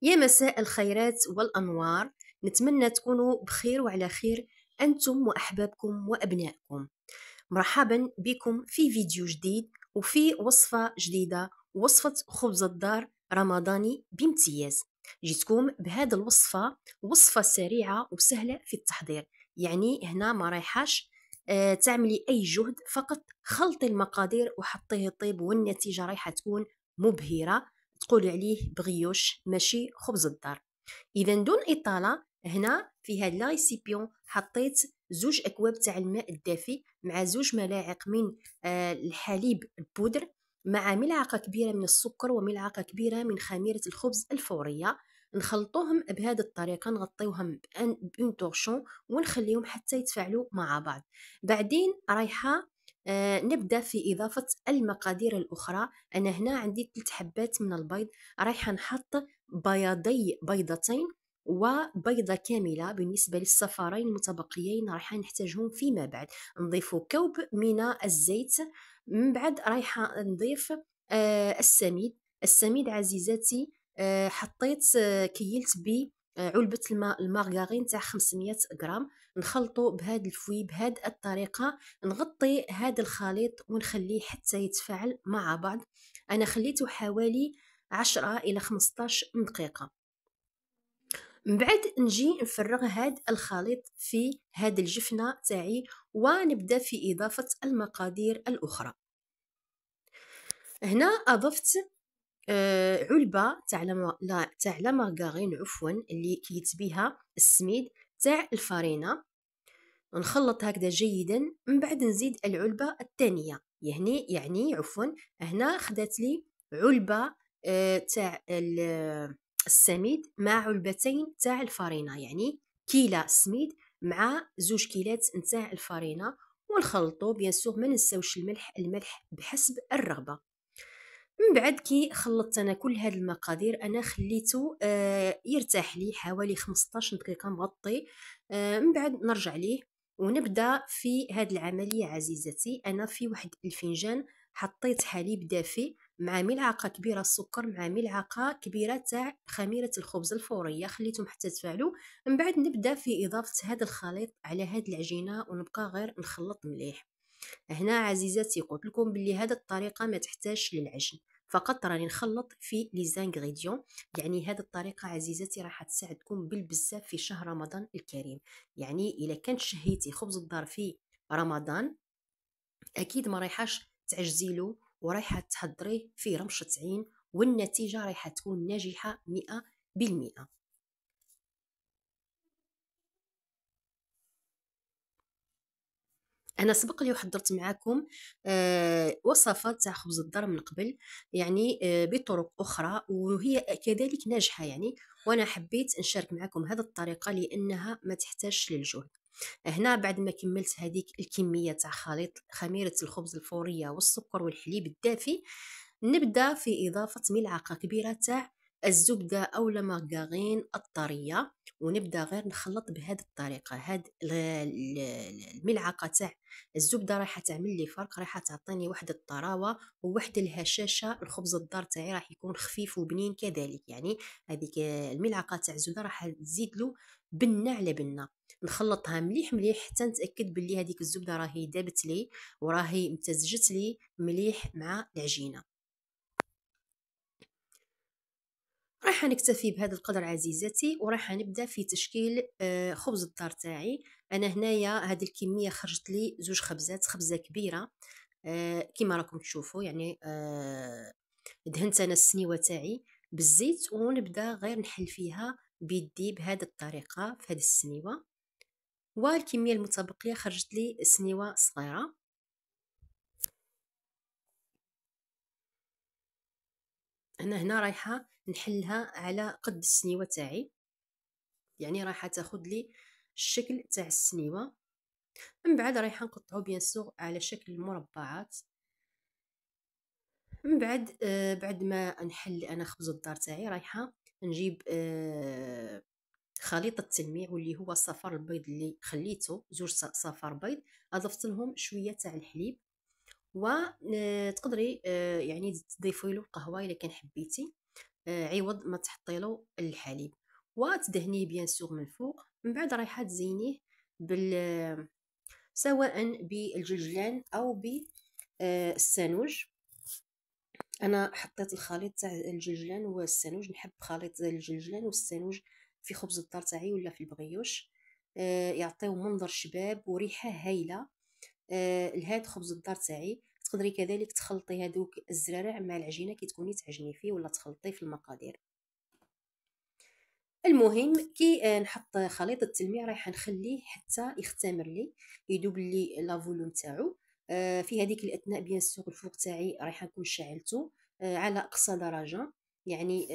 يا مساء الخيرات والأنوار، نتمنى تكونوا بخير وعلى خير أنتم وأحبابكم وأبنائكم. مرحبا بكم في فيديو جديد وفي وصفة جديدة، وصفة خبز الدار رمضاني بامتياز. جيتكم بهذا الوصفة، وصفة سريعة وسهلة في التحضير، يعني هنا ما رايحاش تعملي أي جهد، فقط خلطي المقادير وحطيه يطيب والنتيجة رايحة تكون مبهرة. تقول عليه بغيوش ماشي خبز الدار. اذا دون اطاله، هنا في هاد لا ريسيبيون حطيت 2 أكواب تاع الماء الدافي مع 2 ملاعق من الحليب البودر، مع ملعقه كبيره من السكر وملعقه كبيره من خميره الخبز الفوريه. نخلطوهم بهذه الطريقه، نغطيوهم بون تورشون ونخليهم حتى يتفاعلوا مع بعض. بعدين رايحه نبدا في اضافه المقادير الاخرى. انا هنا عندي 3 حبات من البيض، رايحه نحط بياضي بيضتين وبيضة كاملة. بالنسبة للصفارين المتبقيين راح نحتاجهم فيما بعد. نضيف كوب من الزيت. من بعد رايحة نضيف السميد عزيزاتي. حطيت كيلت ب علبة الماء المارغرين تاع 500 غرام. نخلطه بهذا الفوي بهذه الطريقة. نغطي هذا الخليط ونخليه حتى يتفاعل مع بعض. أنا خليته حوالي 10 إلى 15 دقيقة. من بعد نجي نفرغ هاد الخليط في هاد الجفنة تاعي ونبدأ في إضافة المقادير الأخرى. هنا أضفت علبة تاع لا مارغرين، عفوا، اللي كيت بها السميد تاع الفرينة. نخلط هكذا جيدا. من بعد نزيد العلبة الثانية، يعني عفوا، هنا خدات لي علبة تاع السميد مع علبتين تاع الفرينة، يعني كيلة سميد مع 2 كيلات نتاع الفرينة. ونخلطو بيان سور، ما نساوش الملح بحسب الرغبة. من بعد كي خلطت انا كل هاد المقادير، انا خليته يرتاح لي حوالي 15 دقيقة مغطي. من بعد نرجع ليه ونبدا في هاد العملية عزيزتي. انا في واحد الفنجان حطيت حليب دافي مع ملعقة كبيرة سكر مع ملعقة كبيرة تاع خميرة الخبز الفورية، خليتهم حتى تفاعلوا. من بعد نبدا في إضافة هذا الخليط على هاد العجينة ونبقى غير نخلط مليح. هنا عزيزاتي قلت لكم بلي هذه الطريقه ما تحتاج للعجن، فقط راني نخلط في لي زانغريديون. يعني هذه الطريقه عزيزاتي راح تساعدكم بالبزاف في شهر رمضان الكريم. يعني اذا كانت شهيتي خبز الدار في رمضان، اكيد ما رايحاش تعجزيلو ورايحه تحضريه في رمشه عين، والنتيجه رايحه تكون ناجحه 100%. انا سبق لي وحضرت معاكم وصفات تاع خبز الدار من قبل، يعني بطرق اخرى وهي كذلك ناجحه يعني. وانا حبيت نشارك معكم هذه الطريقه لانها ما تحتاجش للجهد. هنا بعد ما كملت هذيك الكميه تاع خليط خميره الخبز الفوريه والسكر والحليب الدافي، نبدا في اضافه ملعقه كبيره تاع الزبده او المارغرين الطريه. ونبدا غير نخلط بهذه الطريقه. الملعقه تاع الزبده راح تعمل لي فرق، راح تعطيني واحد الطراوه وواحد الهشاشه. الخبز الدار تاعي راح يكون خفيف وبنين كذلك، يعني هذيك الملعقه تاع الزبده راح تزيد له بنه على بنه. نخلطها مليح مليح حتى نتاكد بلي هذيك الزبده راهي دابت لي وراهي امتزجت لي مليح مع العجينه. راح نكتفي بهذا القدر عزيزتي، وراح نبدا في تشكيل خبز الدار تاعي. انا هنايا هذه الكميه خرجت لي 2 خبزات، خبزه كبيره كما راكم تشوفوا. يعني دهنت انا السنيوه تاعي بالزيت ونبدا غير نحل فيها بيدي بهذه الطريقه في هذه السنيوه. والكميه المتبقيه خرجت لي سنيوه صغيره. انا هنا رايحه نحلها على قد السنيوه تاعي، يعني رايحه تاخذ لي الشكل تاع السنيوه. من بعد رايحه نقطعو بيان سور على شكل مربعات. من بعد بعد ما نحل انا خبز الدار تاعي، رايحه نجيب خليط التلميع واللي هو صفار البيض اللي خليته 2 صفار بيض. اضفت لهم شويه تاع الحليب، وتقدري يعني تضيفي له القهوه الا كان حبيتي. عوض ما تحطي له الحليب، وتدهنيه بيان سور من الفوق. من بعد رايحه تزينيه سواء بالجلجلان او بالسانوج. انا حطيت الخليط تاع الجلجلان والسانوج، نحب خليط الجلجلان والسانوج في خبز الدار تاعي ولا في البغيوش، يعطيو منظر شباب وريحه هايله لهاد خبز الدار تاعي. تقدري كذلك تخلطي هذوك الزرارع مع العجينه كي تكوني تعجني فيه ولا تخلطيه في المقادير. المهم كي نحط خليط التلميع رايحه نخليه حتى يختمر لي، يذوب لي لا فوليوم تاعو. في هذيك الاثناء بيان سور الفوق تاعي رايحه نكون شعلته على اقصى درجه، يعني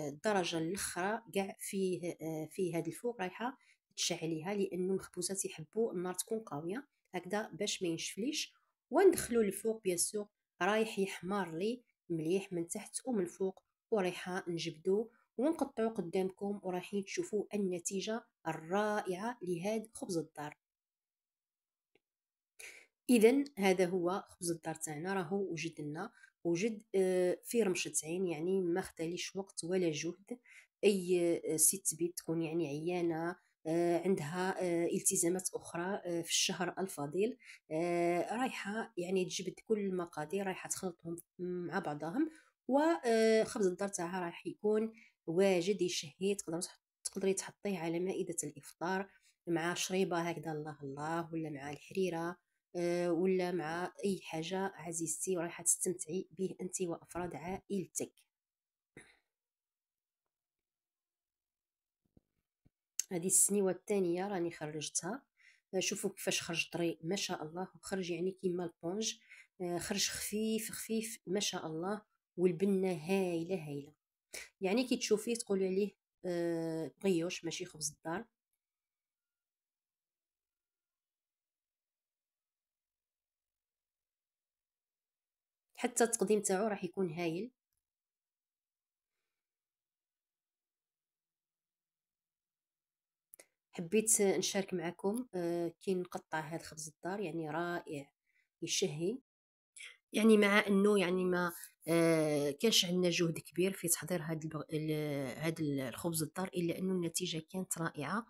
الدرجه الاخرى كاع فيه هذا الفوق رايحه تشعليها، لانه المخبوزات يحبوا النار تكون قويه هكذا باش ما ينشفليش. وندخلو الفوق بيان سور رايح يحمر لي مليح من تحت ومن الفوق، ورايحه نجبدو ونقطعو قدامكم ورايحين تشوفوا النتيجة الرائعة لهذا خبز الدار. إذا هذا هو خبز الدار تاعنا، راهو وجد لنا وجد في رمشة عين، يعني ما خداليش وقت ولا جهد. أي ست بيت تكون يعني عيانة عندها التزامات أخرى في الشهر الفضيل، رايحة يعني تجبد كل المقادير رايحة تخلطهم مع بعضهم، وخبز الدار تاعها راح يكون واجد يشهي. تقدري تحطيه على مائدة الإفطار مع شريبة هكذا الله الله، ولا مع الحريرة ولا مع اي حاجه عزيزتي ورايحه تستمتعي به انت وافراد عائلتك. هذه السنيوه الثانيه راني خرجتها، شوفوا كيفاش خرج طري ما شاء الله، وخرج يعني كيما البونج، خرج خفيف خفيف ما شاء الله، والبنه هايله هايله. يعني كي تشوفيه تقولي عليه بغيوش ماشي خبز الدار. حتى التقديم تاعو راح يكون هايل. حبيت نشارك معكم كي نقطع هذا خبز الدار، يعني رائع يشهي، يعني مع انه يعني ما كانش عندنا جهد كبير في تحضير هاد الخبز الدار، الا انه النتيجه كانت رائعه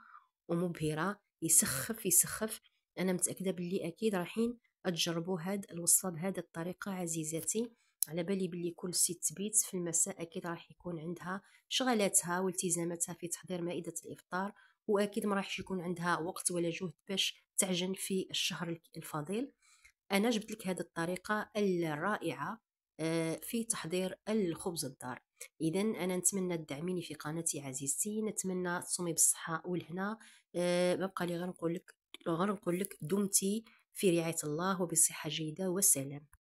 ومبهره، يسخف يسخف. انا متاكده باللي اكيد رايحين تجربوا هاد الوصفه بهذه الطريقه عزيزاتي. على بالي باللي كل ست بيت في المساء اكيد راح يكون عندها شغلاتها والتزاماتها في تحضير مائده الافطار، واكيد ما راحش يكون عندها وقت ولا جهد باش تعجن في الشهر الفضيل. أنا جبت لك هذه الطريقة الرائعة في تحضير الخبز الدار. إذا أنا نتمنى تدعميني في قناتي عزيزتي، نتمنى تصومي بالصحة والهنا. ما بقى لي غير نقول لك دمتي في رعاية الله وبصحة جيدة، والسلام.